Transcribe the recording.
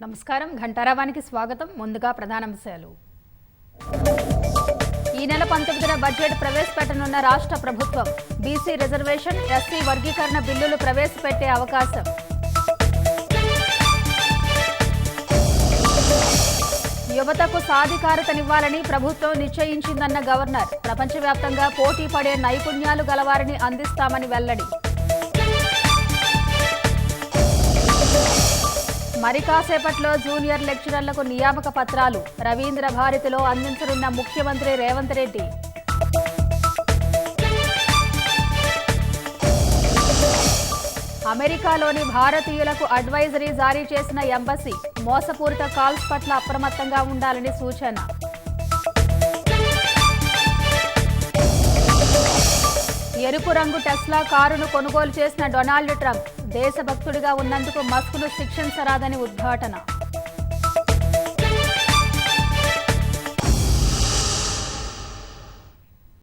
నమస్కారం ఘంటారావానికి స్వాగతం. ముందుగా ప్రధానాంశాలు. ఈ నెల 19న బడ్జెట్ ప్రవేశపెట్టనున్న రాష్ట్ర ప్రభుత్వం. బీసీ రిజర్వేషన్, ఎస్సీ వర్గీకరణ బిల్లులు ప్రవేశపెట్టే అవకాశం. యువతకు సాధికారతనివ్వాలని ప్రభుత్వం నిశ్చయించిందన్న గవర్నర్. ప్రపంచవ్యాప్తంగా పోటీ పడే నైపుణ్యాలు గలవారిని అందిస్తామని వెల్లడి. మరి కాసేపట్లో జూనియర్ లెక్చరర్లకు నియామక పత్రాలు రవీంద్ర భారతిలో అందించనున్న ముఖ్యమంత్రి రేవంత్ రెడ్డి. అమెరికాలోని భారతీయులకు అడ్వైజరీ జారీ చేసిన ఎంబసీ. మోసపూరిత కాల్స్ పట్ల అప్రమత్తంగా ఉండాలని సూచన. ఎరుపు రంగు టెస్లా కారును కొనుగోలు చేసిన డొనాల్డ్ ట్రంప్. దేశభక్తుడిగా ఉన్నందుకు మస్క్ను శిక్షించరాదని ఉద్ఘాటన.